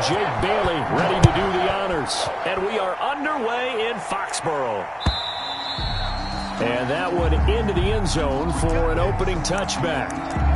Jake Bailey ready to do the honors. And we are underway in Foxborough. And that one into the end zone for an opening touchback.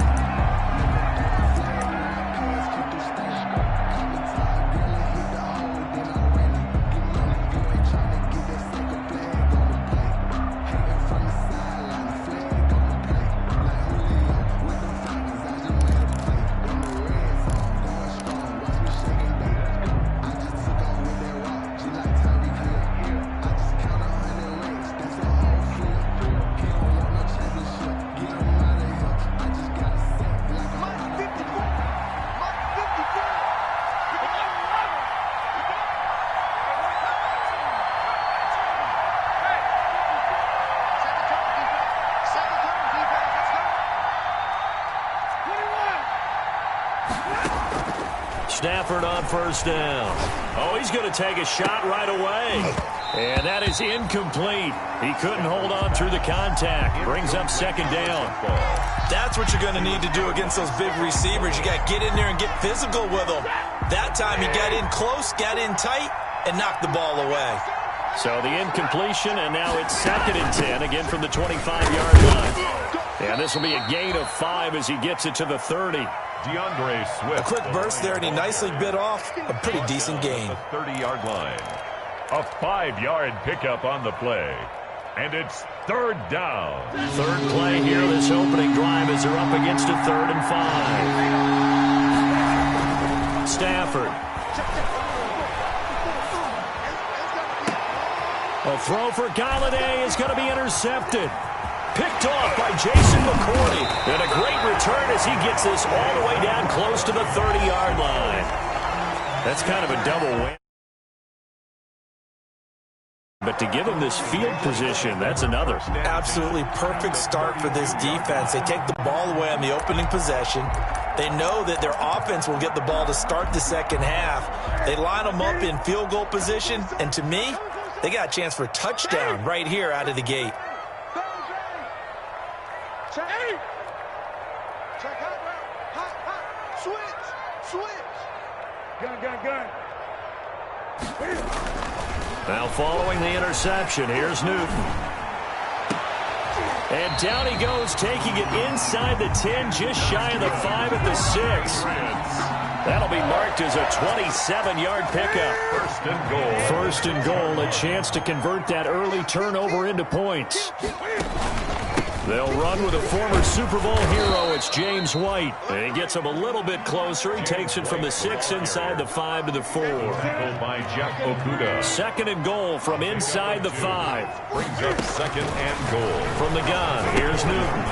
Stafford on first down. Oh, he's going to take a shot right away. And that is incomplete. He couldn't hold on through the contact. Brings up second down. That's what you're going to need to do against those big receivers. You got to get in there and get physical with them. That time he got in close, got in tight, and knocked the ball away. So the incompletion, and now it's 2nd and 10, again from the 25-yard line. And this will be a gain of 5 as he gets it to the 30. DeAndre Swift. A quick burst there, and he nicely bit off a pretty decent gain. The 30-yard line. A 5-yard pickup on the play. And it's 3rd down. Third play here, this opening drive as they're up against a 3rd and 5. Stafford. A throw for Galladay is going to be intercepted. Picked off by Jason McCourty. And a great return as he gets this all the way down close to the 30-yard line. That's kind of a double win. But to give him this field position, that's another. Absolutely perfect start for this defense. They take the ball away on the opening possession. They know that their offense will get the ball to start the second half. They line them up in field goal position. And to me, they got a chance for a touchdown right here out of the gate. Now following the interception, here's Newton. And down he goes, taking it inside the 10, just shy of the 5 at the 6. That'll be marked as a 27-yard pickup. 1st and goal. 1st and goal, a chance to convert that early turnover into points. They'll run with a former Super Bowl hero. It's James White. And he gets him a little bit closer. He takes it from the 6 inside the 5 to the 4. By Jeff Okuda. 2nd and goal from inside the 5. Brings up 2nd and goal. From the gun, here's Newton.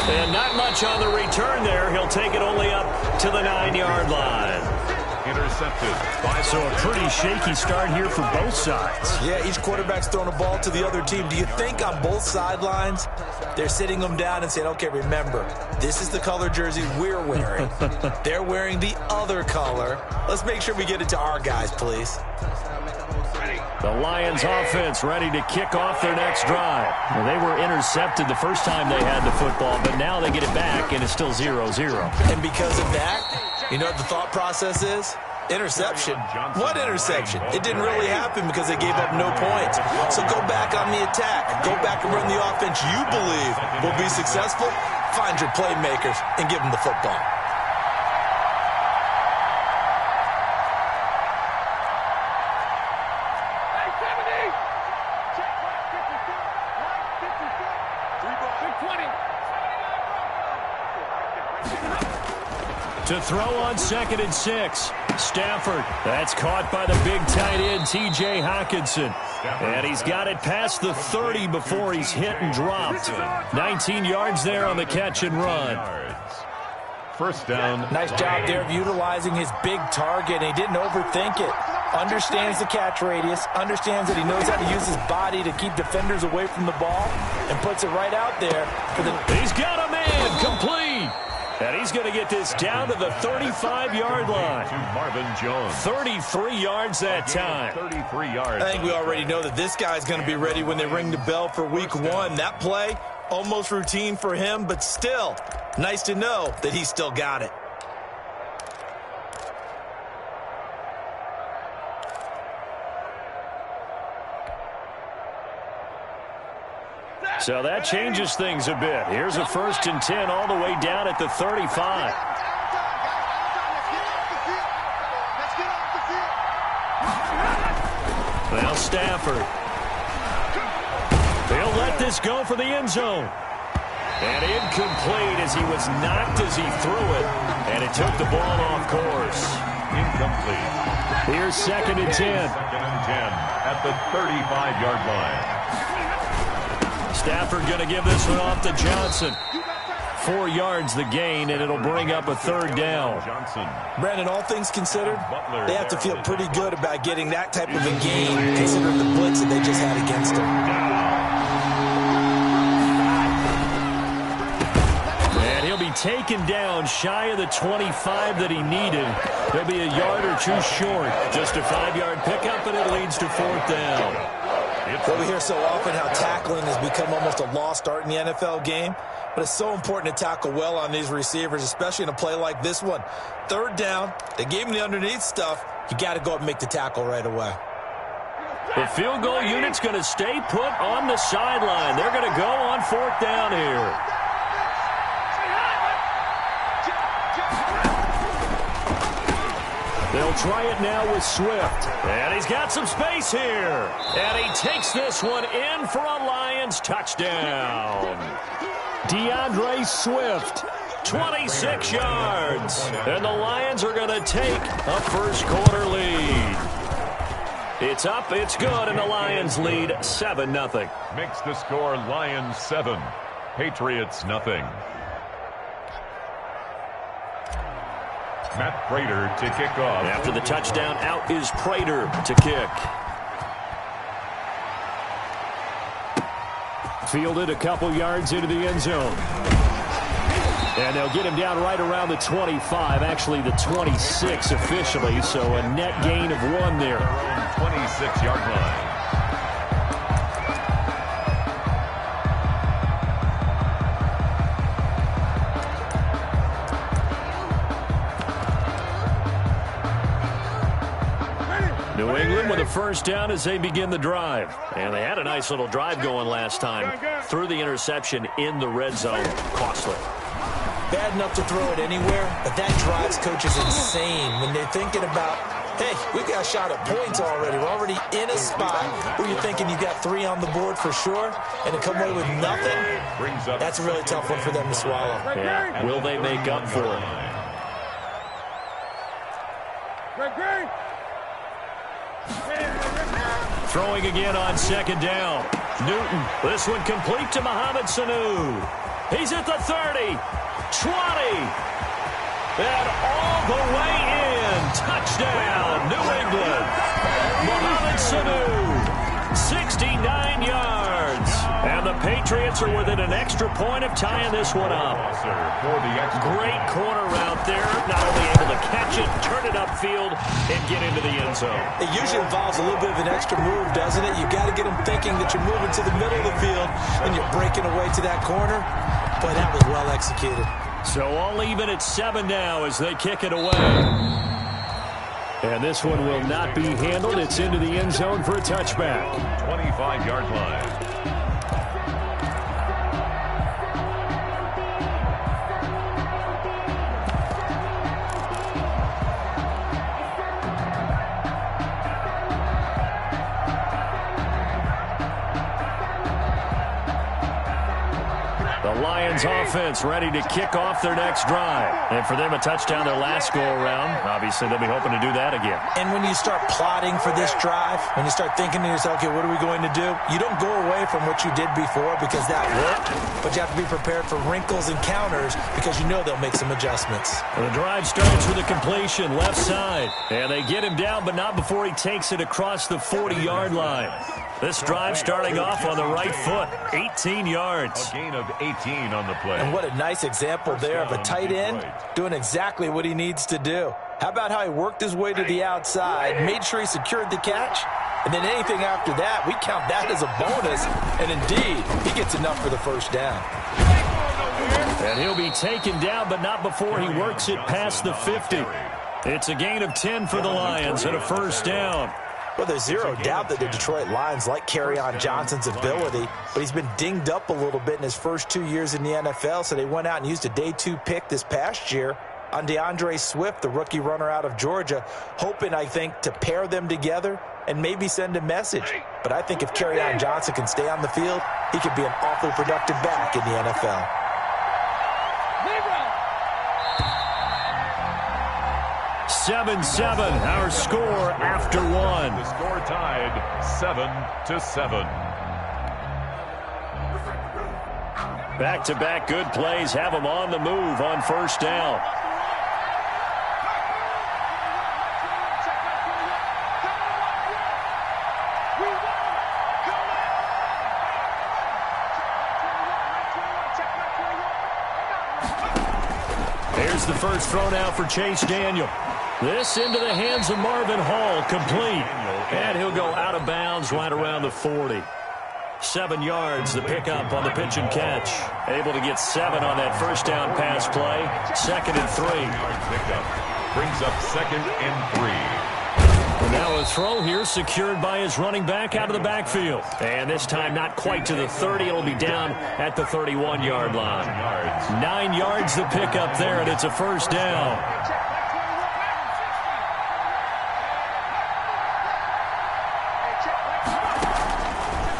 And not much on the return there. He'll take it only up to the 9-yard line. Intercepted. So a pretty shaky start here for both sides. Yeah, each quarterback's throwing a ball to the other team. Do you think on both sidelines they're sitting them down and saying, okay, remember, this is the color jersey we're wearing. They're wearing the other color. Let's make sure we get it to our guys, please. The Lions offense ready to kick off their next drive. Well, they were intercepted the first time they had the football, but now they get it back, and it's still 0-0. And because of that, you know what the thought process is? Interception. What interception? It didn't really happen because they gave up no points. So go back on the attack. Go back and run the offense you believe will be successful. Find your playmakers and give them the football. To throw on 2nd and 6. Stafford. That's caught by the big tight end, T.J. Hockenson. And he's got it past the 30 before he's hit and dropped. 19 yards there on the catch and run. 1st down. Nice job there of utilizing his big target. He didn't overthink it. Understands the catch radius. Understands that he knows how to use his body to keep defenders away from the ball. And puts it right out there for the... He's got a man. Complete. And he's going to get this down to the 35-yard line. To Marvin Jones. 33 yards that time. 33 yards. I think we already know that this guy's going to be ready when they ring the bell for week 1. That play, almost routine for him, but still, nice to know that he's still got it. So that changes things a bit. Here's a 1st and 10 all the way down at the 35. Now Stafford. He'll let this go for the end zone. And incomplete as he was knocked as he threw it. And it took the ball off course. Incomplete. Here's 2nd and 10. 2nd and 10 at the 35-yard line. Stafford going to give this one off to Johnson. 4 yards the gain, and it'll bring up a 3rd down. Johnson. Brandon, all things considered, they have to feel pretty good about getting that type of a gain, considering the blitz that they just had against them. And he'll be taken down shy of the 25 that he needed. He'll be a yard or two short. Just a 5-yard pickup, and it leads to 4th down. Well, we hear so often how tackling has become almost a lost art in the NFL game. But it's so important to tackle well on these receivers, especially in a play like this one. 3rd down, they gave him the underneath stuff. You got to go up and make the tackle right away. The field goal unit's going to stay put on the sideline. They're going to go on 4th down here. They'll try it now with Swift. And he's got some space here. And he takes this one in for a Lions touchdown. DeAndre Swift, 26 yards. And the Lions are going to take a first-quarter lead. It's up, it's good, and the Lions lead 7-0. Makes the score Lions 7, Patriots nothing. Matt Prater to kick off. After the touchdown, out is Prater to kick. Fielded a couple yards into the end zone. And they'll get him down right around the 25, actually the 26 officially, so a net gain of 1 there. 26-yard line. New England with a first down as they begin the drive. And they had a nice little drive going last time. Threw the interception in the red zone. Costly. Bad enough to throw it anywhere, but that drives coaches insane when they're thinking about, hey, we've got a shot at points already. We're already in a spot where you're thinking you've got 3 on the board for sure, and to come away with nothing, that's a really tough one for them to swallow. Yeah. Will they make up for it? Throwing again on 2nd down. Newton, this one complete to Mohamed Sanu. He's at the 30, 20, and all the way in. Touchdown, New England. Mohamed Sanu, 69 yards. And the Patriots are within an extra point of tying this one up. Great corner route there. Not only able to catch it, turn it upfield, and get into the end zone. It usually involves a little bit of an extra move, doesn't it? You've got to get them thinking that you're moving to the middle of the field and you're breaking away to that corner. But that was well executed. So all even at 7 now as they kick it away. And this one will not be handled. It's into the end zone for a touchback. 25-yard line. Lions offense ready to kick off their next drive. And for them, a touchdown their last go-around. Obviously, they'll be hoping to do that again. And when you start plotting for this drive, when you start thinking to yourself, okay, what are we going to do? You don't go away from what you did before because that worked, but you have to be prepared for wrinkles and counters because you know they'll make some adjustments. Well, the drive starts with a completion left side. And they get him down, but not before he takes it across the 40-yard line. This drive starting off on the right foot, 18 yards. A gain of 18 on the play. And what a nice example there of a tight end doing exactly what he needs to do. How about how he worked his way to the outside, made sure he secured the catch, and then anything after that, we count that as a bonus. And indeed, he gets enough for the first down. And he'll be taken down, but not before he works it past the 50. It's a gain of 10 for the Lions and a first down. Well, there's zero doubt that the Detroit Lions like Kerryon Johnson's ability, but he's been dinged up a little bit in his first 2 years in the NFL, so they went out and used a day 2 pick this past year on DeAndre Swift, the rookie runner out of Georgia, hoping, I think, to pair them together and maybe send a message. But I think if Kerryon Johnson can stay on the field, he could be an awfully productive back in the NFL. 7-7, our score after one. The score tied 7-7. Back-to-back good plays have them on the move on first down. Here's the first throw now for Chase Daniel. This into the hands of Marvin Hall, complete. And he'll go out of bounds right around the 40. 7 yards, the pickup on the pitch and catch. Able to get 7 on that first down pass play. 2nd and 3. Pickup brings up 2nd and 3. And now a throw here secured by his running back out of the backfield. And this time not quite to the 30. It'll be down at the 31-yard line. 9 yards the pickup there, and it's a first down.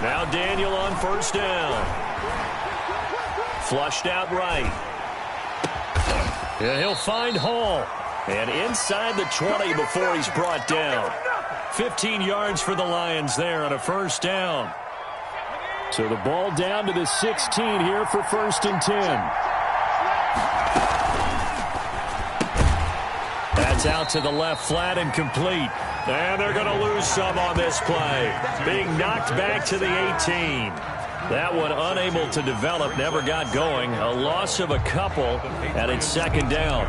Now Daniel on first down. Flushed out right. And he'll find Hall. And inside the 20 before he's brought down. 15 yards for the Lions there on a first down. So the ball down to the 16 here for 1st and 10. That's out to the left flat and complete. And they're going to lose some on this play. Being knocked back to the 18. That one unable to develop, never got going. A loss of a couple, and it's 2nd down.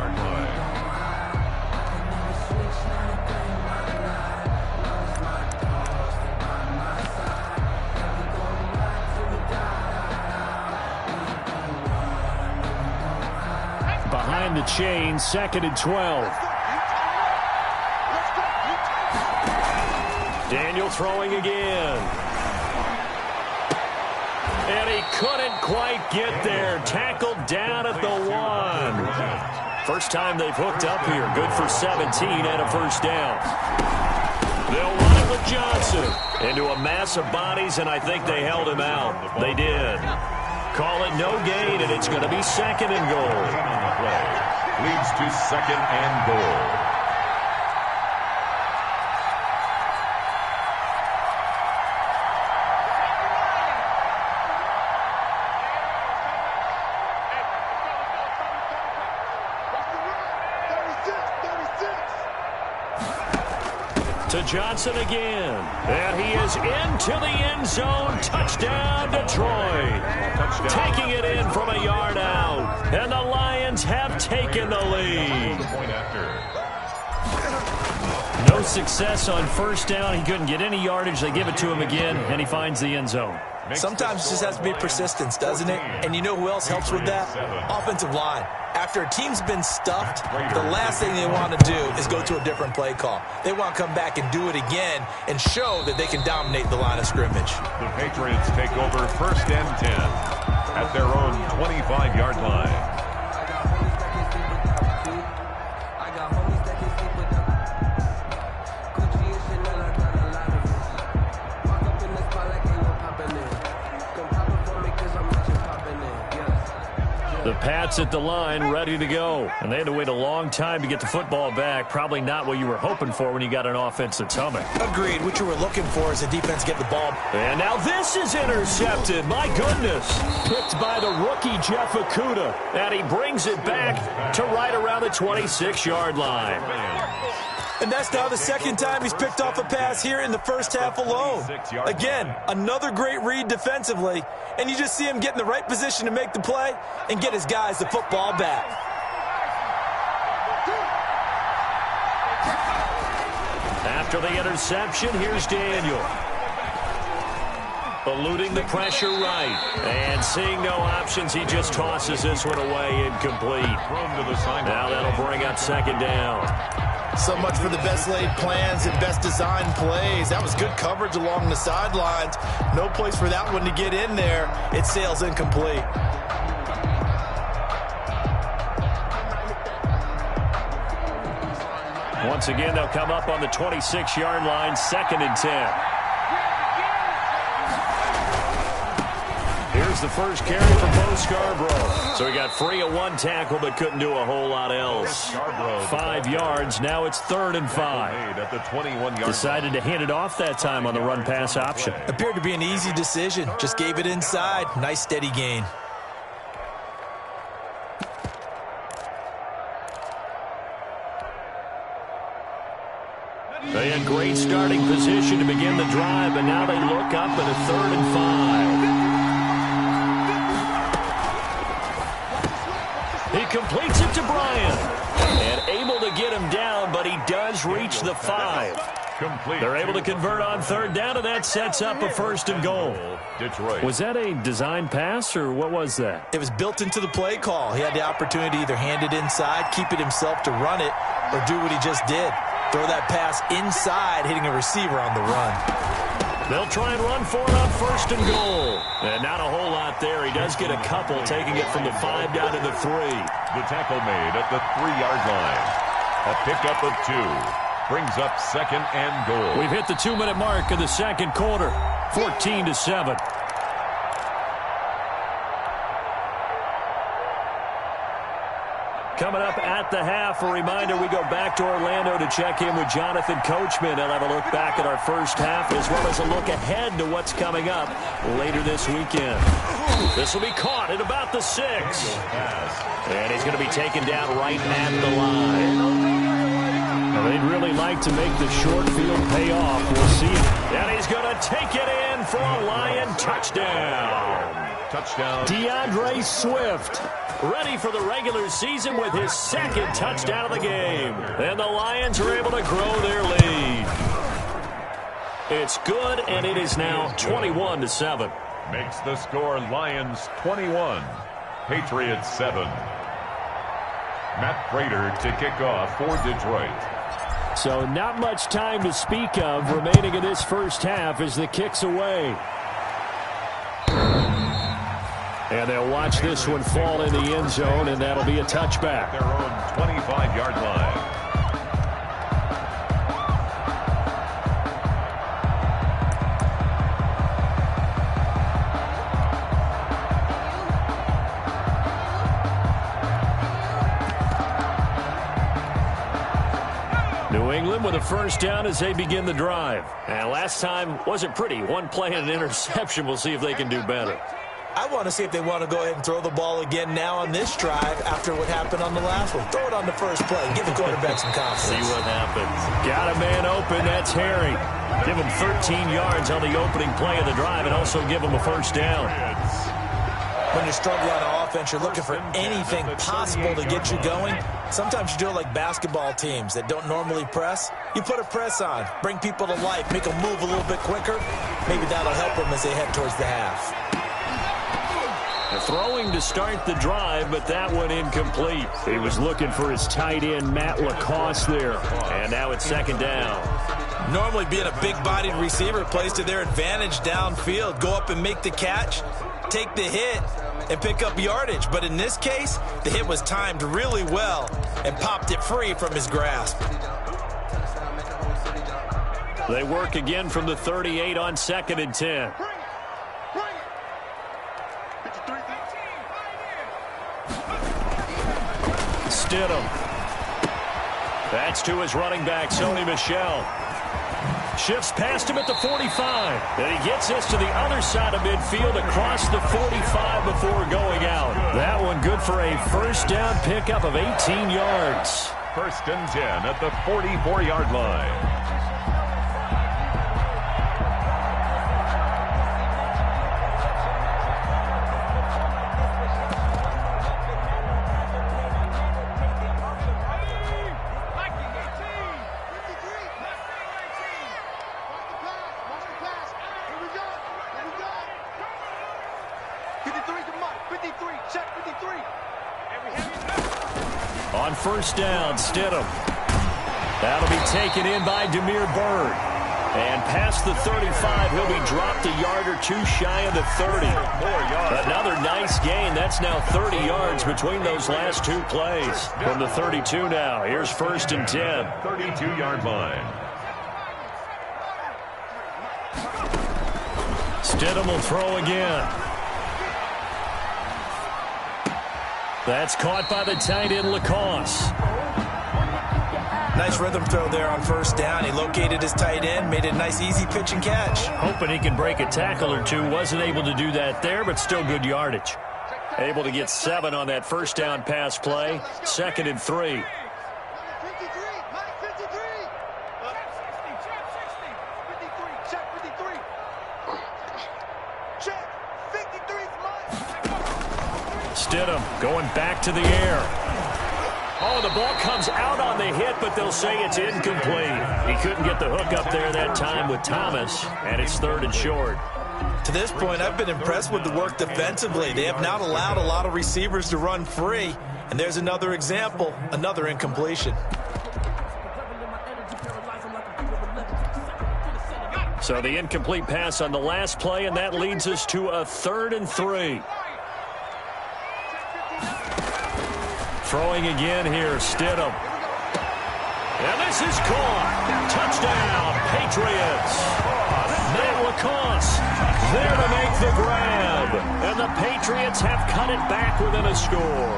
Behind the chain, 2nd and 12. Daniel throwing again. And he couldn't quite get there. Tackled down at the 1. First time they've hooked up here. Good for 17 and a first down. They'll run it with Johnson. Into a mass of bodies, and I think they held him out. They did. Call it no gain, and it's going to be 2nd and goal. Leads to 2nd and goal. To Johnson again. And he is into the end zone. Touchdown, Detroit. Taking it in from a yard out. And the Lions have taken the lead. No success on first down. He couldn't get any yardage. They give it to him again, and he finds the end zone. Sometimes it just has to be persistence, doesn't it? And you know who else helps with that? Offensive line. After a team's been stuffed, the last thing they want to do is go to a different play call. They want to come back and do it again and show that they can dominate the line of scrimmage. The Patriots take over 1st and 10 at their own 25-yard line. The Pats at the line, ready to go. And they had to wait a long time to get the football back. Probably not what you were hoping for when you got an offense that's humming. Agreed. What you were looking for is the defense get the ball. And now this is intercepted. My goodness. Picked by the rookie Jeff Okudah. And he brings it back to right around the 26-yard line. And that's now the 2nd time he's picked off a pass here in the first half alone. Again, another great read defensively, and you just see him get in the right position to make the play and get his guys the football back. After the interception, here's Daniel. Eluding the pressure right. And seeing no options, he just tosses this one away incomplete. Now that'll bring up 2nd down. So much for the best laid plans and best designed plays. That was good coverage along the sidelines. No place for that one to get in there. It sails incomplete. Once again, they'll come up on the 26-yard line, 2nd and 10. Here's the first carry for Bo Scarborough. So he got free of one tackle but couldn't do a whole lot else. 5 yards. Now it's 3rd and 5. At the 21-yard Decided to hand it off that time on the run-pass option. Appeared to be an easy decision. Just gave it inside. Nice steady gain. They had great starting position to begin the drive, but now they look up at a 3rd and 5. He completes it to Bryant. And able to get him down, but he does reach the 5. They're able to convert on 3rd down, and that sets up a 1st and goal. Detroit. Was that a design pass, or what was that? It was built into the play call. He had the opportunity to either hand it inside, keep it himself to run it, or do what he just did. Throw that pass inside, hitting a receiver on the run. They'll try and run for it on 1st and goal. And not a whole lot there. He does get a couple, taking it from the 5 down to the 3. The tackle made at the 3-yard line. A pickup of 2. Brings up 2nd and goal. We've hit the 2-minute mark of the 2nd quarter. 14-7. Coming up at the half, a reminder, we go back to Orlando to check in with Jonathan Coachman. He'll have a look back at our first half as well as a look ahead to what's coming up later this weekend. This will be caught at about the 6. And he's going to be taken down right at the line. Now, they'd really like to make the short field pay off. We'll see. And he's going to take it in for a Lion touchdown. Touchdown. DeAndre Swift, ready for the regular season with his 2nd touchdown of the game. And the Lions are able to grow their lead. It's good, and it is now 21-7. Makes the score Lions 21, Patriots 7. Matt Prater to kick off for Detroit. So not much time to speak of remaining in this first half as the kick's away. And they'll watch this one fall in the end zone, and that'll be a touchback. Their own 25-yard line. New England with a 1st down as they begin the drive. And last time wasn't pretty. One play and an interception. We'll see if they can do better. I want to see if they want to go ahead and throw the ball again now on this drive after what happened on the last one. Throw it on the first play. Give the quarterback some confidence. See what happens. Got a man open. That's Harry. Give him 13 yards on the opening play of the drive and also give him a 1st down. When you're struggling on offense, you're looking for anything possible to get you going. Sometimes you do it like basketball teams that don't normally press. You put a press on, bring people to life, make them move a little bit quicker. Maybe that'll help them as they head towards the half. Throwing to start the drive, but that one incomplete. He was looking for his tight end, Matt Lacoste there. And now it's 2nd down. Normally being a big-bodied receiver plays to their advantage downfield. Go up and make the catch, take the hit, and pick up yardage. But in this case, the hit was timed really well and popped it free from his grasp. They work again from the 38 on 2nd and 10. Stidham. That's to his running back, Sony Michel. Shifts past him at the 45. And he gets us to the other side of midfield across the 45 before going out. That one good for a 1st down pickup of 18 yards. 1st and 10 at the 44-yard line. On 1st down, Stidham. That'll be taken in by Demir Bird. And past the 35, he'll be dropped a yard or two shy of the 30. Another nice gain. That's now 30 yards between those last two plays. From the 32 now, here's 1st and 10. 32-yard line. Stidham will throw again. That's caught by the tight end, Lacoste. Nice rhythm throw there on 1st down. He located his tight end, made it a nice, easy pitch and catch. Hoping he can break a tackle or two. Wasn't able to do that there, but still good yardage. Able to get 7 on that 1st down pass play. 2nd and 3. Stidham going back to the air. Oh, the ball comes out on the hit, but they'll say it's incomplete. He couldn't get the hook up there that time with Thomas, and it's 3rd and short. To this point, I've been impressed with the work defensively. They have not allowed a lot of receivers to run free, and there's another example, another incompletion. So the incomplete pass on the last play, and that leads us to a 3rd and 3. Throwing again here, Stidham. And this is caught. Touchdown, Patriots. Matt Lacoste there to make the grab. And the Patriots have cut it back within a score.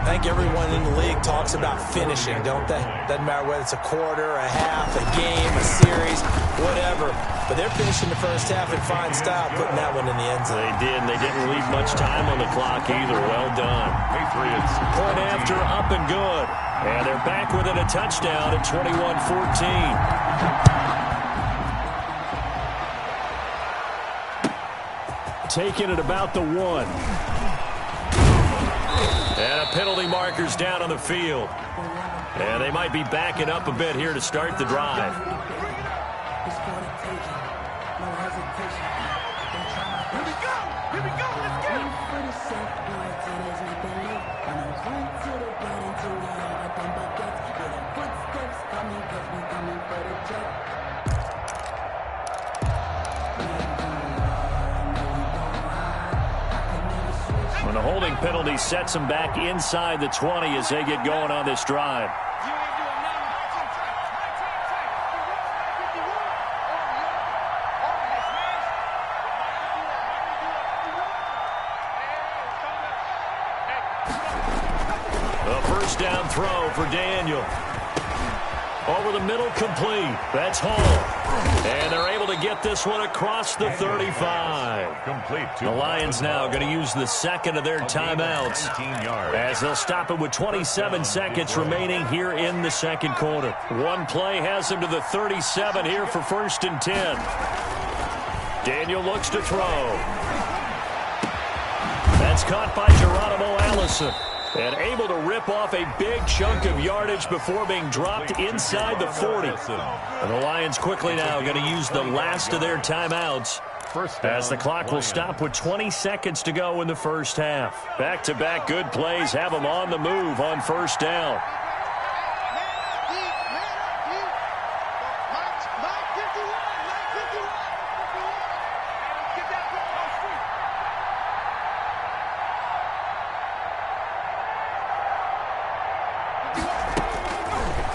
I think everyone in the league talks about finishing, don't they? Doesn't matter whether it's a quarter, a half, a game, a series, whatever. But they're finishing the 1st half in fine style, putting that one in the end zone. They did, and they didn't leave much time on the clock either. Well done. Patriots. Point after, up and good. And they're back within a touchdown at 21-14. Taking it about the 1. And a penalty marker's down on the field. And they might be backing up a bit here to start the drive. And the holding penalty sets them back inside the 20 as they get going on this drive. A 1st down throw for Daniel. Over the middle, complete. That's Hall. And they're able to get this one across the 35. Complete. The Lions now going to use the 2nd of their timeouts as they'll stop it with 27 seconds remaining here in the 2nd quarter. One play has them to the 37 here for 1st and 10. Daniel looks to throw. That's caught by Geronimo Allison. And able to rip off a big chunk of yardage before being dropped inside the 40. And the Lions quickly now going to use the last of their timeouts as the clock will stop with 20 seconds to go in the 1st half. Back-to-back good plays have them on the move on 1st down.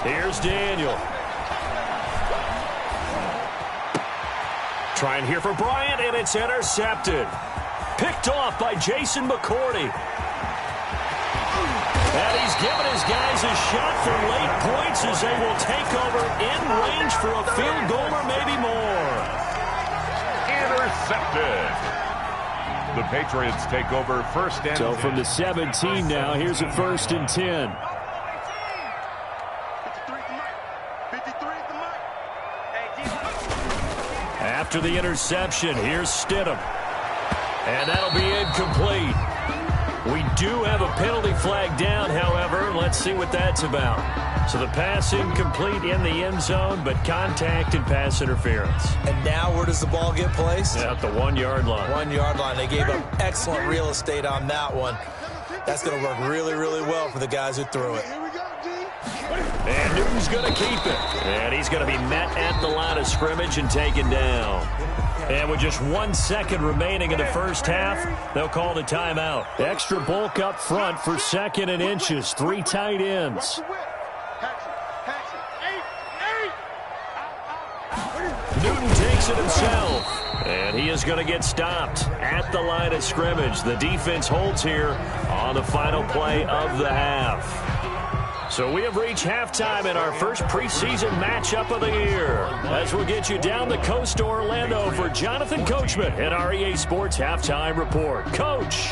Here's Daniel. Trying here for Bryant, and it's intercepted. Picked off by Jason McCourty. And he's given his guys a shot for late points as they will take over in range for a field goal or maybe more. Intercepted. The Patriots take over 1st and 10. So from the 17 now, here's a 1st and 10. After the interception, here's Stidham. And that'll be incomplete. We do have a penalty flag down, however. Let's see what that's about. So the pass incomplete in the end zone, but contact and pass interference. And now where does the ball get placed? At the 1-yard line. 1-yard line. They gave up excellent real estate on that one. That's going to work really, really well for the guys who threw it. And Newton's going to keep it. And he's going to be met at the line of scrimmage and taken down. And with just 1 second remaining in the first half, they'll call the timeout. Extra bulk up front for 2nd and inches. 3 tight ends. Newton takes it himself. And he is going to get stopped at the line of scrimmage. The defense holds here on the final play of the half. So we have reached halftime in our first preseason matchup of the year. As we'll get you down the coast to Orlando for Jonathan Coachman at our EA Sports Halftime Report. Coach.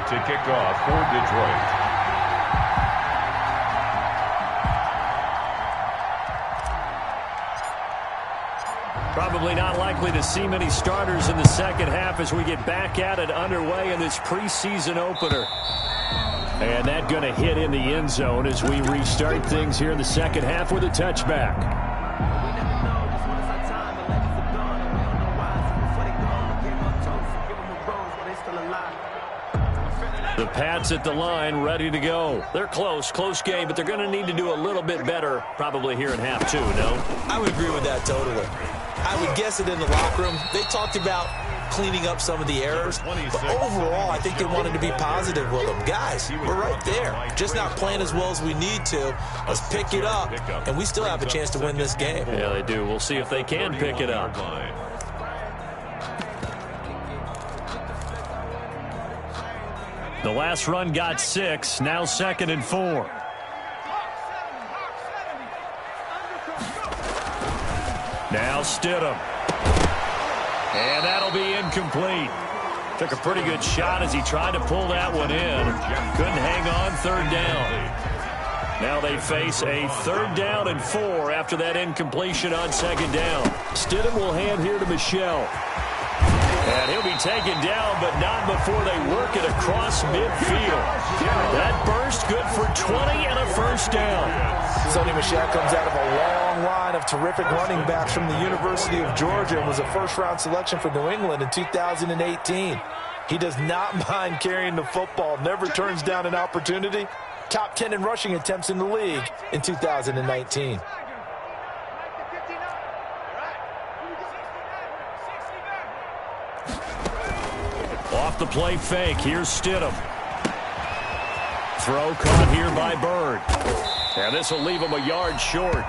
To kick off for Detroit. Probably not likely to see many starters in the second half as we get back at it underway in this preseason opener. And that going to hit in the end zone as we restart things here in the second half with a touchback. The Pats at the line, ready to go. They're close game, but they're going to need to do a little bit better probably here in half 2, no? I would agree with that totally. I would guess it in the locker room. They talked about cleaning up some of the errors, but overall, I think they wanted to be positive with them. Guys, we're right there. Just not playing as well as we need to. Let's pick it up, and we still have a chance to win this game. Yeah, they do. We'll see if they can pick it up. The last run got 6, now 2nd and 4. Now Stidham. And that'll be incomplete. Took a pretty good shot as he tried to pull that one in. Couldn't hang on, 3rd down. Now they face a 3rd down and 4 after that incompletion on 2nd down. Stidham will hand here to Michel. And he'll be taken down, but not before they work it across midfield. That burst good for 20 and a 1st down. Sonny Michel comes out of a long line of terrific running backs from the University of Georgia and was a first-round selection for New England in 2018. He does not mind carrying the football, never turns down an opportunity. Top 10 in rushing attempts in the league in 2019. Off the play fake. Here's Stidham. Throw caught here by Bird. And this will leave him a yard short.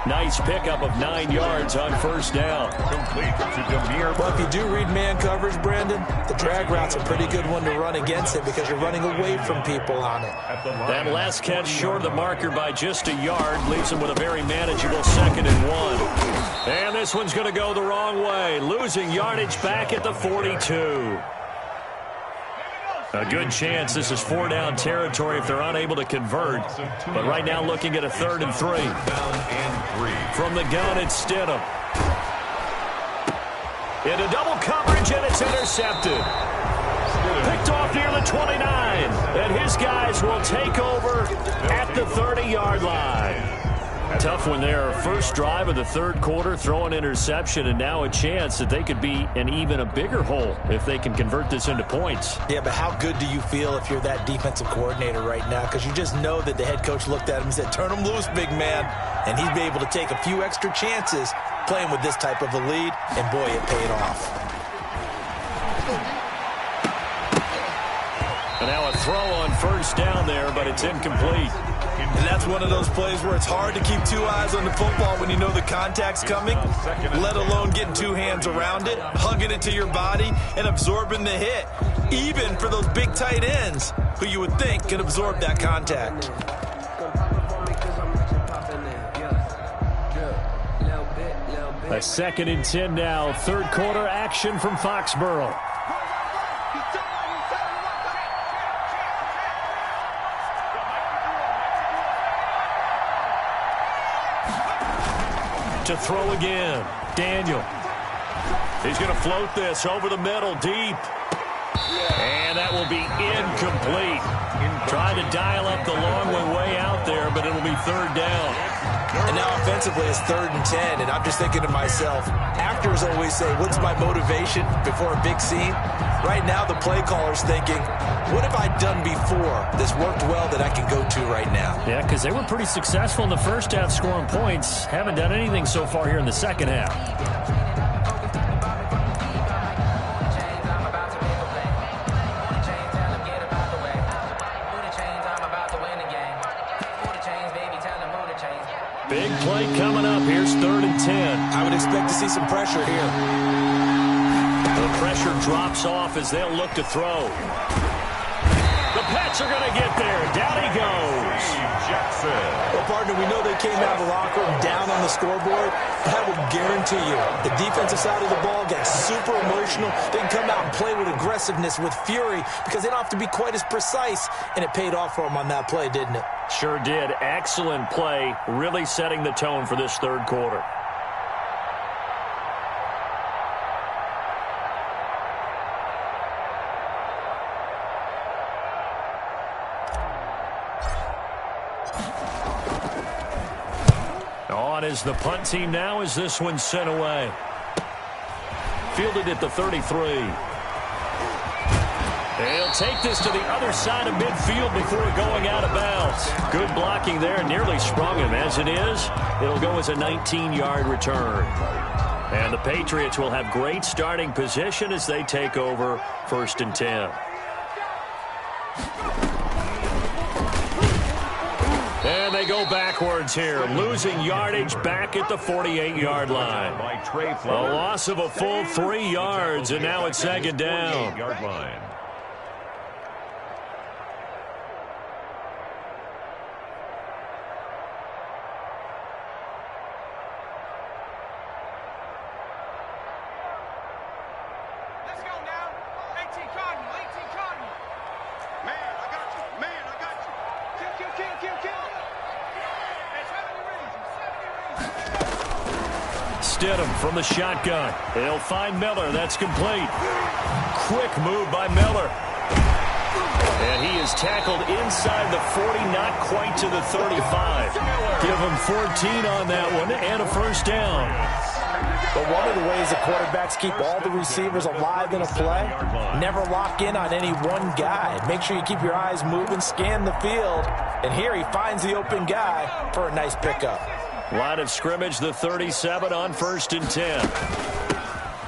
Nice pickup of 9 yards on 1st down. Complete to Demir. Well, if you do read man coverage, Brandon, the drag route's a pretty good one to run against it because you're running away from people on it. That last catch short of the marker by just a yard leaves him with a very manageable 2nd and 1. And this one's going to go the wrong way. Losing yardage back at the 42. A good chance this is 4-down territory if they're unable to convert. But right now looking at a 3rd and 3. From the gun, it's Stidham. Into double coverage, and it's intercepted. Picked off near the 29. And his guys will take over at the 30-yard line. Tough one there. First drive of the 3rd quarter, throw an interception, and now a chance that they could be in even a bigger hole if they can convert this into points. Yeah, but how good do you feel if you're that defensive coordinator right now? Because you just know that the head coach looked at him and said, turn him loose, big man. And he'd be able to take a few extra chances playing with this type of a lead, and boy, it paid off. And now a throw on 1st down there, but it's incomplete. And that's one of those plays where it's hard to keep 2 eyes on the football when you know the contact's coming, let alone getting 2 hands around it, hugging it to your body, and absorbing the hit, even for those big tight ends who you would think can absorb that contact. A 2nd and 10 now, 3rd quarter action from Foxborough. To throw again, Daniel. He's going to float this over the middle, deep. And that will will be incomplete. Trying to dial up the long way out there, but it'll be third down. And now offensively it's 3rd and 10, and I'm just thinking to myself, actors always say, what's my motivation before a big scene? Right now the play caller's thinking, what have I done before that's worked well that I can go to right now? Yeah, because they were pretty successful in the first half scoring points. Haven't done anything so far here in the second half. Big play coming up. Here's 3rd and 10. I would expect to see some pressure here. The pressure drops off as they'll look to throw. The Pats are going to get there. Down he goes. Well, partner, we know they came out of the locker room down on the scoreboard. That will guarantee you the defensive side of the ball got super emotional. They can come out and play with aggressiveness, with fury, because they don't have to be quite as precise. And it paid off for them on that play, didn't it? Sure did. Excellent play, really setting the tone for this third quarter. On is the punt team now as this one's sent away. Fielded at the 33. They'll take this to the other side of midfield before going out of bounds. Good blocking there, nearly sprung him. As it is, it'll go as a 19-yard return. And the Patriots will have great starting position as they take over 1st and 10. And they go backwards here, losing yardage back at the 48-yard line. A loss of a full 3 yards, and now it's 2nd down. Stidham from the shotgun. They'll find Miller. That's complete. Quick move by Miller. And he is tackled inside the 40, not quite to the 35. Give him 14 on that one and a 1st down. But one of the ways the quarterbacks keep all the receivers alive in a play, never lock in on any one guy. Make sure you keep your eyes moving, scan the field, and here he finds the open guy for a nice pickup. Line of scrimmage, the 37 on 1st and 10.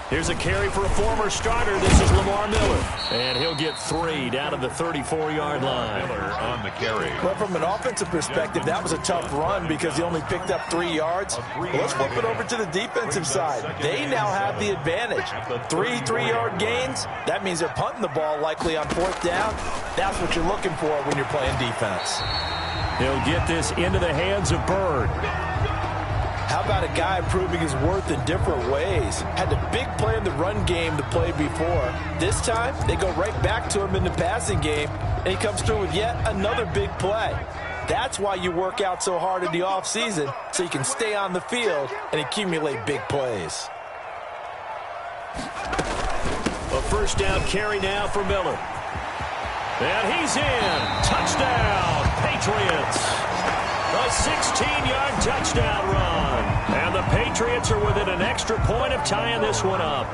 Here's a carry for a former starter. This is Lamar Miller. And he'll get 3 down to the 34-yard line. Miller on the carry. Well, from an offensive perspective, that was a tough run because he only picked up 3 yards. Well, let's flip it over to the defensive side. They now have the advantage. 3 3-yard gains. That means they're punting the ball likely on 4th down. That's what you're looking for when you're playing defense. He'll get this into the hands of Bird. How about a guy proving his worth in different ways? Had a big play in the run game to play before. This time, they go right back to him in the passing game, and he comes through with yet another big play. That's why you work out so hard in the offseason, so you can stay on the field and accumulate big plays. A 1st down carry now for Miller. And he's in. Touchdown, Patriots. A 16-yard touchdown run. And the Patriots are within an extra point of tying this one up.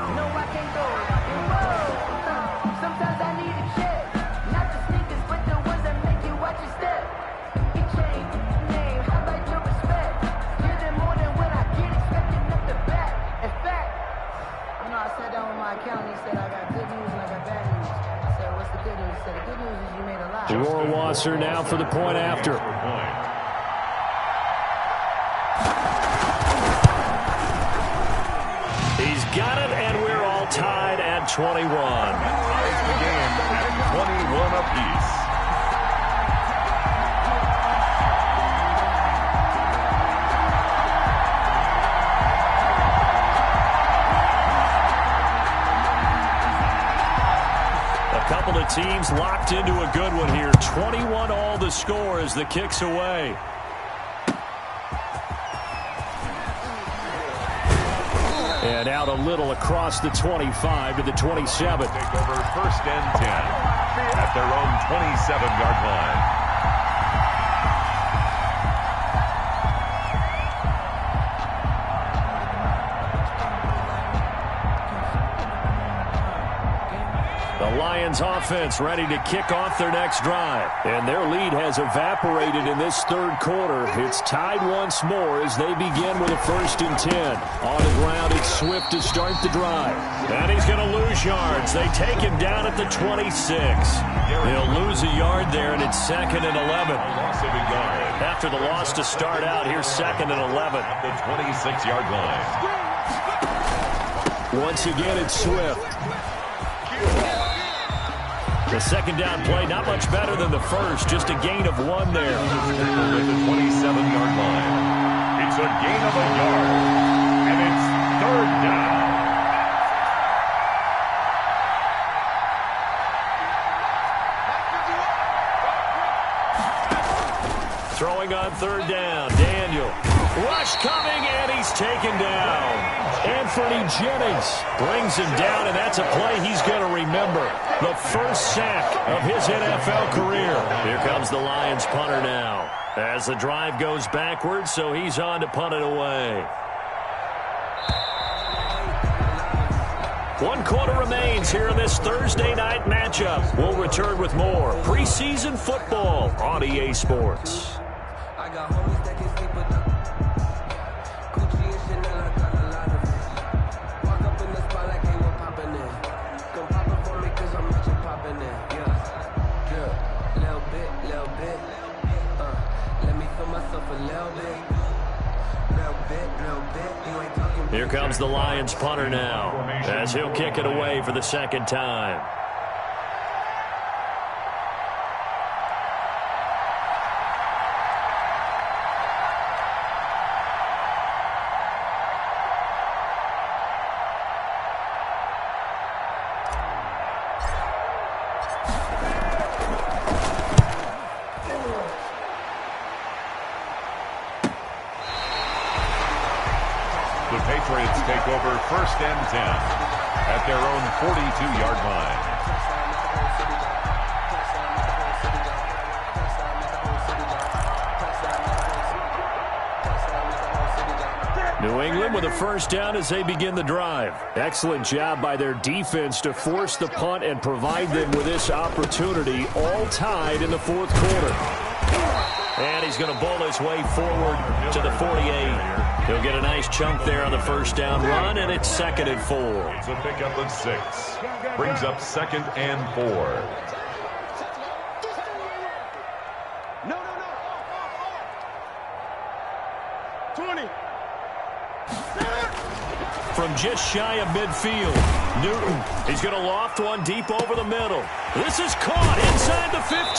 Rohrwasser now for the point after. He's got it, and we're all tied at 21. Ties the game at 21 apiece. A couple of teams locked into a good one here. 21 all the score as the kick's away. And out a little across the 25 to the 27. Take over 1st and 10. at their own 27-yard line. The Lions offense ready to kick off their next drive. And their lead has evaporated in this third quarter. It's tied once more as they begin with a 1st and 10. On the ground, it's Swift to start the drive. And he's going to lose yards. They take him down at the 26. He'll lose a yard there, and it's 2nd and 11. Loss of a yard. After the loss to start out, here's 2nd and 11. At the 26-yard line. Once again, it's Swift. The second down play, not much better than the first, just a gain of 1 there. At the 27-yard line. It's a gain of a yard, and it's 3rd down. Throwing on 3rd down, Daniel. Rush coming, and he's taken down. Anthony Jennings brings him down, and that's a play he's going to remember. The first sack of his NFL career. Here comes the Lions punter now. As the drive goes backwards, so he's on to punt it away. 1 quarter remains here in this Thursday night matchup. We'll return with more preseason football on EA Sports. I got homies that can sleep with them. Gucci and Chanel, I got a lot of it. Walk up in the spot like they were popping in. Come pop it for me cause I'm not just popping in. Yeah, little bit. Let me feel myself a little bit. You ain't talking. Here comes the Lions punter now, as he'll kick it away for the 2nd time. The Patriots take over 1st and 10 at their own 42-yard line. New England with a 1st down as they begin the drive. Excellent job by their defense to force the punt and provide them with this opportunity, all tied in the 4th quarter. And he's going to bowl his way forward to the 48. He'll get a nice chunk there on the 1st down run, and it's 2nd and 4. It's a pickup of 6. Brings up 2nd and 4. No. 20. From just shy of midfield, Newton. He's going to loft one deep over the middle. This is caught inside the 15.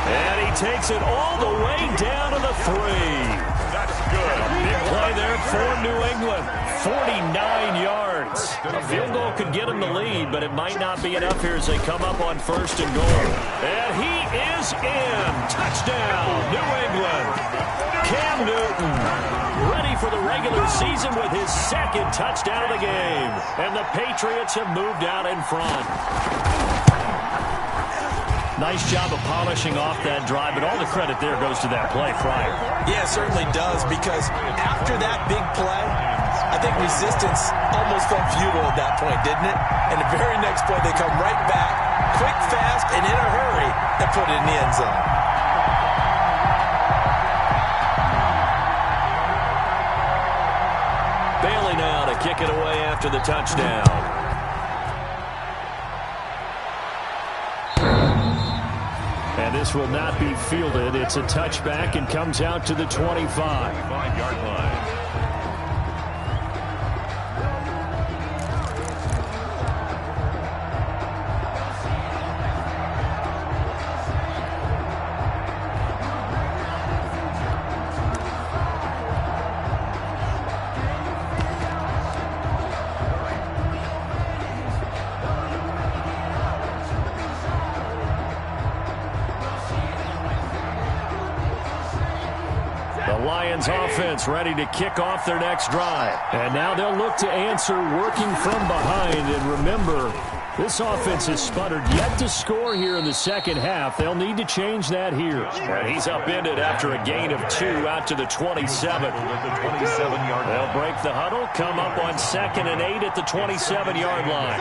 And he takes it all the way down to the 3. That's good. Big play there for New England. 49 yards. A field goal could get him the lead, but it might not be enough here as they come up on 1st and goal. And he is in. Touchdown, New England. Cam Newton ready for the regular season with his 2nd touchdown of the game. And the Patriots have moved out in front. Nice job of polishing off that drive, but all the credit there goes to that play prior. Yeah, it certainly does, because after that big play, I think resistance almost felt futile at that point, didn't it? And the very next play, they come right back, quick, fast, and in a hurry, and put it in the end zone. Bailey now to kick it away after the touchdown. And this will not be fielded. It's a touchback and comes out to the 25. 5-yard line. Lions offense ready to kick off their next drive. And now they'll look to answer working from behind. And remember, This offense has sputtered yet to score here in the second half. They'll need to change that here. And he's upended after a gain of 2 out to the 27. They'll break the huddle, come up on 2nd and 8 at the 27-yard line.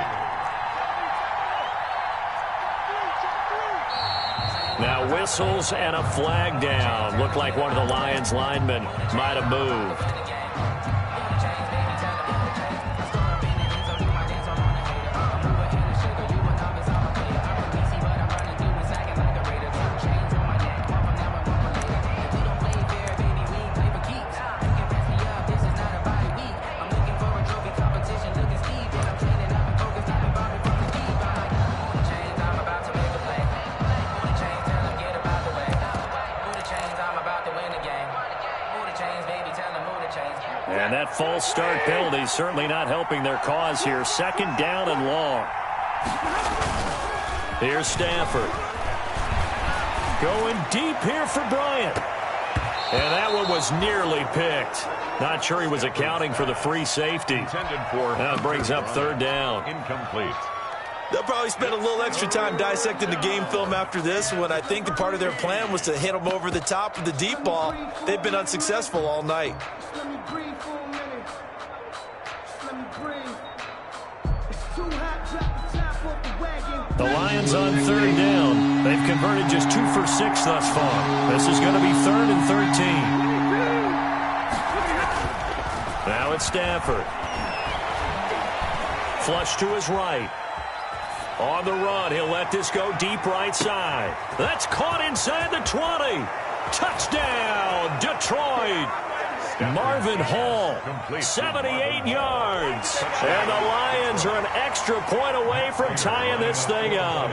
Now whistles and a flag down. Looked like one of the Lions linemen might have moved. And that false start penalty certainly not helping their cause here. 2nd down and long. Here's Stafford. Going deep here for Bryant. And that one was nearly picked. Not sure he was accounting for the free safety. Now it brings up 3rd down. Incomplete. They'll probably spend a little extra time dissecting the game film after this when I think the part of their plan was to hit them over the top of the deep ball. They've been unsuccessful all night. Let me breathe for a minute. Let me breathe. It's too hot, drop the top off the wagon. The Lions on 3rd down. They've converted just 2 for 6 thus far. This is going to be 3rd and 13. Now it's Stafford. Flush to his right. On the run, he'll let this go deep right side. That's caught inside the 20. Touchdown, Detroit. Marvin Hall, 78 yards. And the Lions are an extra point away from tying this thing up.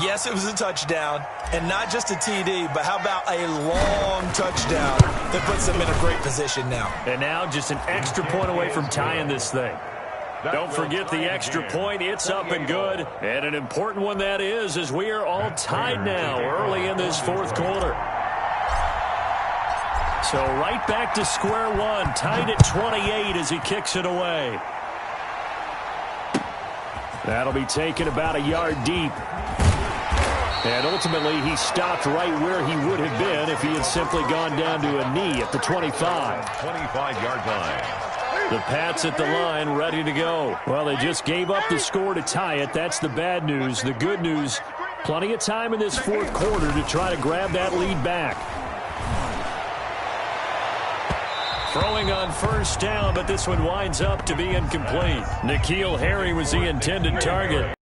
Yes, it was a touchdown, and not just a TD, but how about a long touchdown that puts them in a great position now. And now just an extra point away from tying this thing. Don't forget the extra point. It's up and good. And an important one that is, as we are all tied now early in this 4th quarter. So right back to square one, tied at 28 as he kicks it away. That'll be taken about a yard deep. And ultimately, he stopped right where he would have been if he had simply gone down to a knee at the 25. 25-yard line. The Pats at the line, ready to go. Well, they just gave up the score to tie it. That's the bad news. The good news, plenty of time in this 4th quarter to try to grab that lead back. Throwing on 1st down, but this one winds up to be incomplete. N'Keal Harry was the intended target.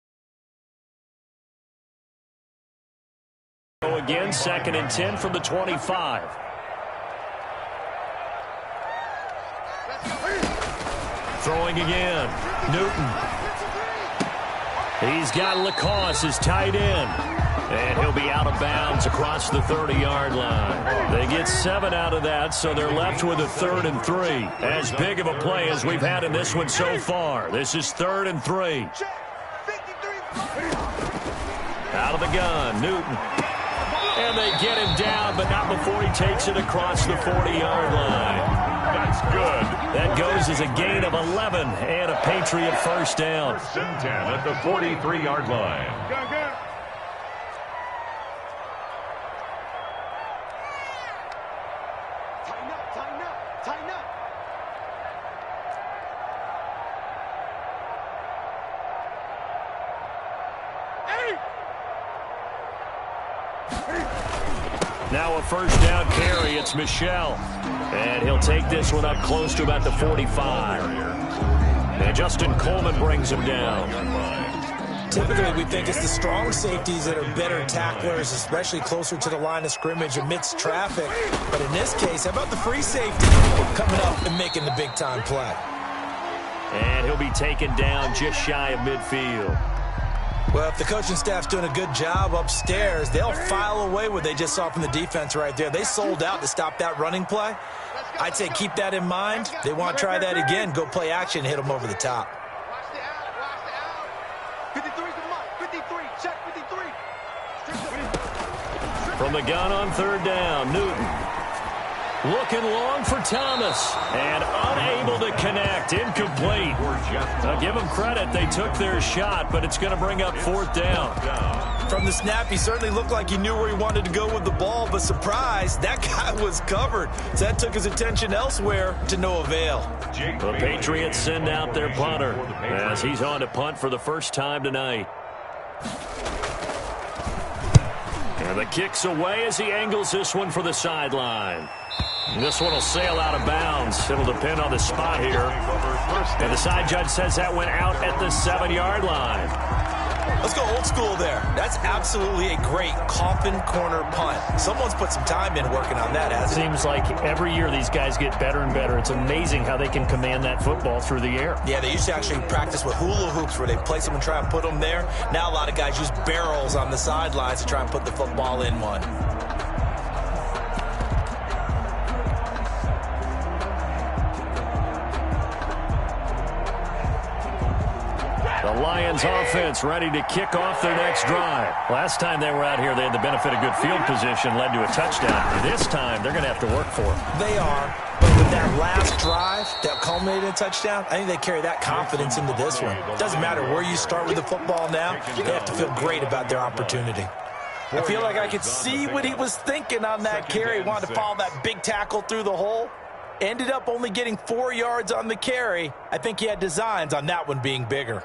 Again, 2nd and 10 from the 25. Throwing again. Newton. He's got Lacoste as tight end. And he'll be out of bounds across the 30-yard line. They get 7 out of that, so they're left with a 3rd and 3. As big of a play as we've had in this one so far. This is 3rd and 3. Out of the gun, Newton. And they get him down, but not before he takes it across the 40-yard line. That's good. That goes as a gain of 11 and a Patriot 1st down. 1st and 10 at the 43-yard line. Tighten up, tighten up. Now a 1st down carry. It's Michel. And he'll take this one up close to about the 45. And Justin Coleman brings him down. Typically, we think it's the strong safeties that are better tacklers, especially closer to the line of scrimmage amidst traffic. But in this case, how about the free safety coming up and making the big-time play? And he'll be taken down just shy of midfield. Well, if the coaching staff's doing a good job upstairs, they'll file away what they just saw from the defense right there. They sold out to stop that running play. I'd say keep that in mind. They want to try that again. Go play action, hit them over the top. Watch the out, watch the out. 53's the mark, 53, check 53. From the gun on 3rd down, Newton. Looking long for Thomas. And unable to connect. Incomplete. Now give them credit. They took their shot, but it's going to bring up 4th down. From the snap, he certainly looked like he knew where he wanted to go with the ball, but surprise, that guy was covered. So that took his attention elsewhere to no avail. The Patriots send out their punter as he's on to punt for the first time tonight. And the kick's away as he angles this one for the sideline. This one will sail out of bounds. It'll depend on the spot here. And the side judge says that went out at the 7-yard line. Let's go old school there. That's absolutely a great coffin corner punt. Someone's put some time in working on that, hasn't it? Seems like every year these guys get better and better. It's amazing how they can command that football through the air. Yeah, they used to actually practice with hula hoops where they place them and try and put them there. Now a lot of guys use barrels on the sidelines to try and put the football in one. The Lions offense ready to kick off their next drive. Last time they were out here, they had the benefit of good field position, led to a touchdown. This time, they're going to have to work for it. They are, but with that last drive that culminated in a touchdown, I think they carry that confidence into this one. It doesn't matter where you start with the football now, they have to feel great about their opportunity. I feel like I could see what he was thinking on that carry. He wanted to follow that big tackle through the hole. Ended up only getting 4 yards on the carry. I think he had designs on that one being bigger.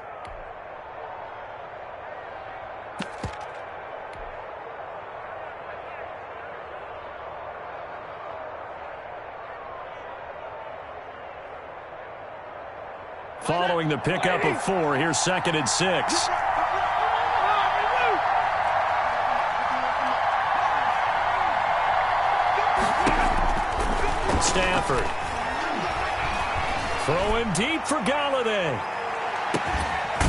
Following the pickup of 4, here's 2nd and 6. Stafford. Throwing deep for Galladay.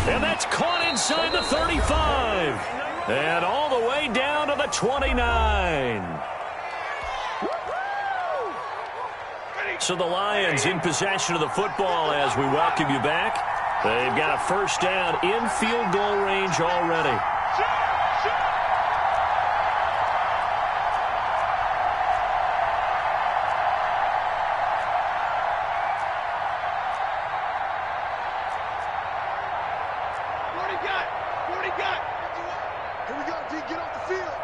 And that's caught inside the 35. And all the way down to the 29. So the Lions in possession of the football as we welcome you back. They've got a first down in field goal range already. Here we go, D. Get off the field.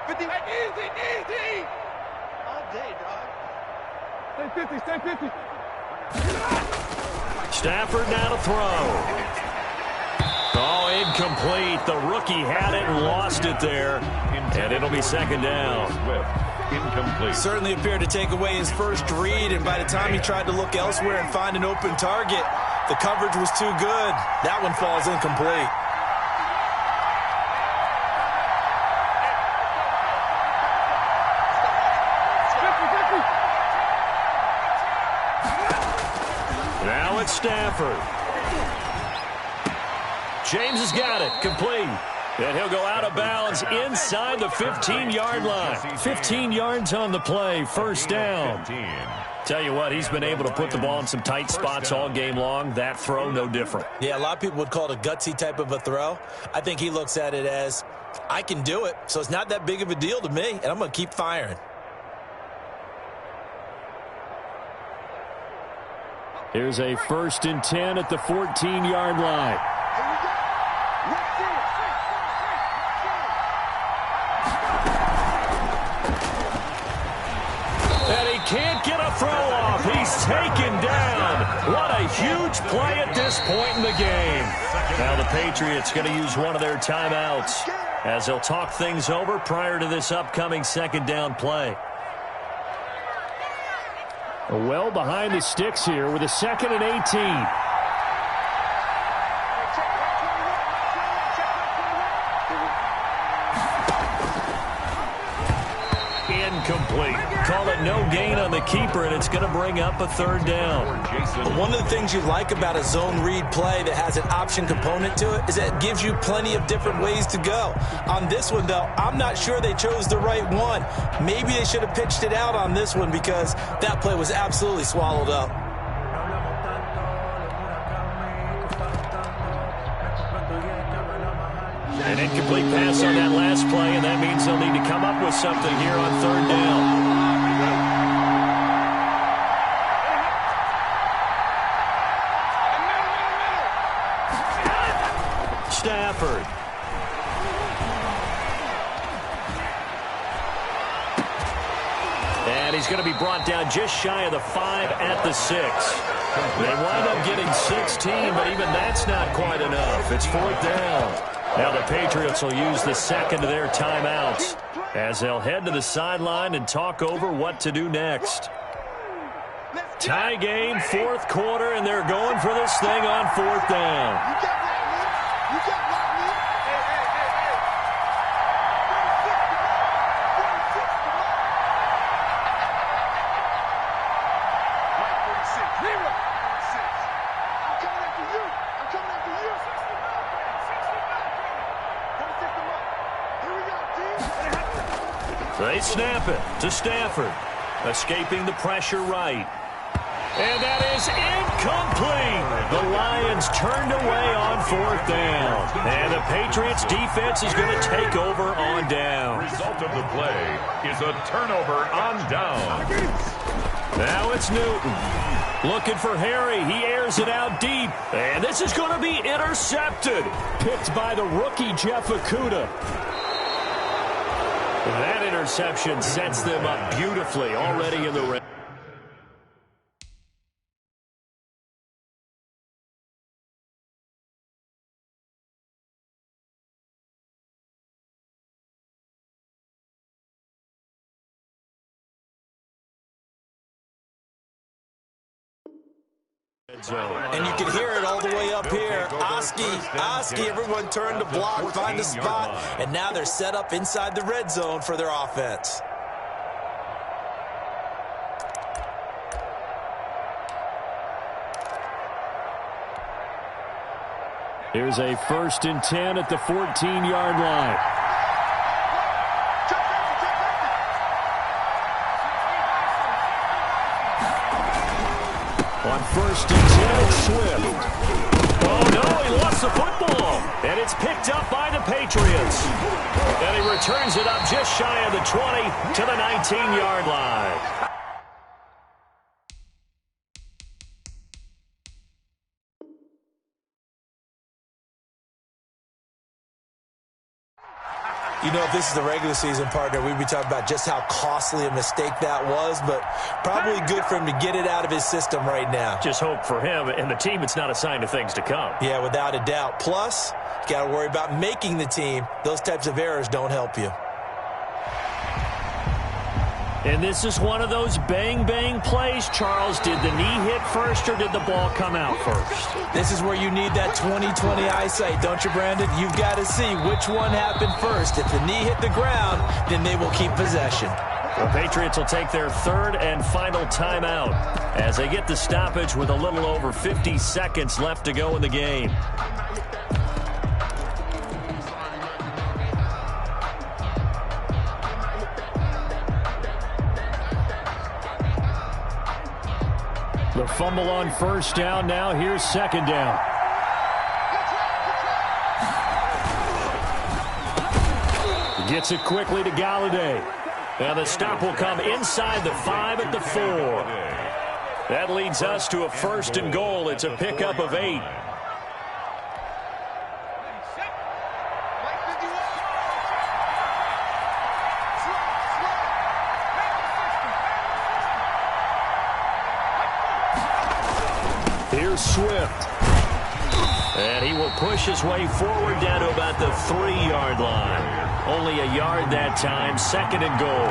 50. Easy. All day, dog. Stay 50, stay 50. Stafford now to throw. Oh, incomplete. The rookie had it and lost it there. And it'll be 2nd down. Incomplete. Certainly appeared to take away his first read, and by the time he tried to look elsewhere and find an open target, the coverage was too good. That one falls incomplete. Now it's Stafford. James has got it. Complete. And he'll go out of bounds inside the 15-yard line. 15 yards on the play. First down. Tell you what, he's been able to put the ball in some tight spots all game long. That throw, no different. Yeah, a lot of people would call it a gutsy type of a throw. I think he looks at it as, I can do it, so it's not that big of a deal to me, and I'm going to keep firing. Here's a 1st and 10 at the 14-yard line. And he can't get a throw off. He's taken down. What a huge play at this point in the game. Now the Patriots going to use one of their timeouts as they'll talk things over prior to this upcoming 2nd down play. Well behind the sticks here with a 2nd and 18. Incomplete. Call it no gain on the keeper, and it's going to bring up a 3rd down. One of the things you like about a zone read play that has an option component to it is that it gives you plenty of different ways to go. On this one, though, I'm not sure they chose the right one. Maybe they should have pitched it out on this one because that play was absolutely swallowed up. An incomplete pass on that last play, and that means they'll need to come up with something here on 3rd down. And he's going to be brought down just shy of the 5 at the 6. They wind up getting 16, but even that's not quite enough. It's 4th down. Now the Patriots will use the second of their timeouts as they'll head to the sideline and talk over what to do next. Tie game, 4th quarter, and they're going for this thing on 4th down. They snap it to Stafford, escaping the pressure right. And that is incomplete. The Lions turned away on 4th down. And the Patriots defense is going to take over on down. Result of the play is a turnover on down. Now it's Newton. Looking for Harry. He airs it out deep. And this is going to be intercepted. Picked by the rookie Jeff Okudah. That interception sets them up beautifully already in the red. And you can hear it all the way up here. Oski, everyone turned to block, find a spot, and now they're set up inside the red zone for their offense. Here's a 1st and 10 at the 14-yard line. On 1st and 10, it's Swift. Oh, no, he lost the football. And it's picked up by the Patriots. And he returns it up just shy of the 20 to the 19-yard line. You know, if this is the regular season, partner, we'd be talking about just how costly a mistake that was, but probably good for him to get it out of his system right now. Just hope for him and the team it's not a sign of things to come. Yeah, without a doubt. Plus, you got to worry about making the team. Those types of errors don't help you. And this is one of those bang-bang plays, Charles. Did the knee hit first or did the ball come out first? This is where you need that 20/20 eyesight, don't you, Brandon? You've got to see which one happened first. If the knee hit the ground, then they will keep possession. The Patriots will take their 3rd and final timeout as they get the stoppage with a little over 50 seconds left to go in the game. The fumble on 1st down. Now here's 2nd down. Gets it quickly to Galladay. Now the stop will come inside the 5 at the 4. That leads us to a 1st and goal. It's a pickup of 8. Here's Swift. And he will push his way forward down to about the 3-yard line. Only a yard that time, 2nd and goal.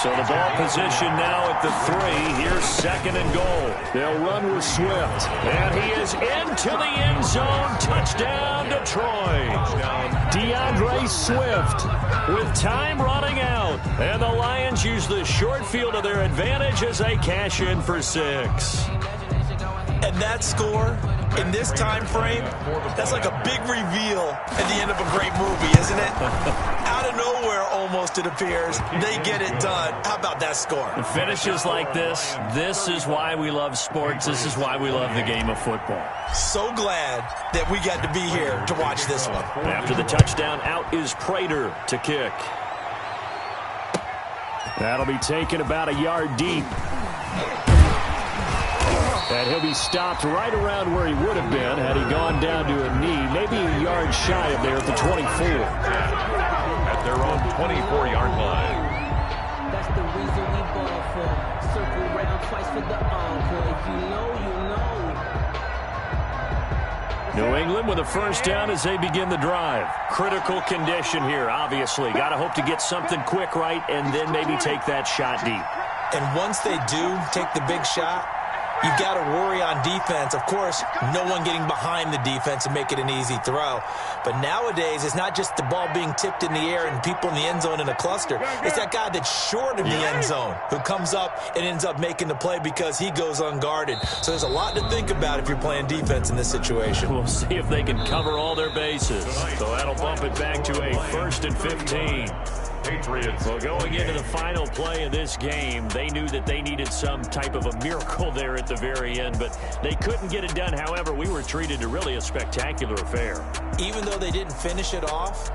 So the ball position now at the 3. Here's 2nd and goal. They'll run with Swift. And he is into the end zone. Touchdown, Detroit. DeAndre Swift with time running out. And the Lions use the short field to their advantage as they cash in for 6. And that score in this time frame, that's like a big reveal at the end of a great movie, isn't it? Out of nowhere, almost, it appears, they get it done. How about that score? Finishes like this is why we love sports. This is why we love the game of football. So glad that we got to be here to watch this one. After the touchdown, out is Prater to kick. That'll be taken about a yard deep. And he'll be stopped right around where he would have been had he gone down to a knee, maybe a yard shy of there at the 24. At their own 24-yard line. That's the reason we ball for the encore. If you know, you know. New England with a first down as they begin the drive. Critical condition here, obviously. Got to hope to get something quick right and then maybe take that shot deep. And once they do take the big shot, you've got to worry on defense. Of course, no one getting behind the defense and make it an easy throw. But nowadays, it's not just the ball being tipped in the air and people in the end zone in a cluster. It's that guy that's short of the end zone who comes up and ends up making the play because he goes unguarded. So there's a lot to think about if you're playing defense in this situation. We'll see if they can cover all their bases. So that'll bump it back to a 1st and 15. Patriots. Well, going into the final play of this game, they knew that they needed some type of a miracle there at the very end, but they couldn't get it done. However, we were treated to really a spectacular affair. Even though they didn't finish it off,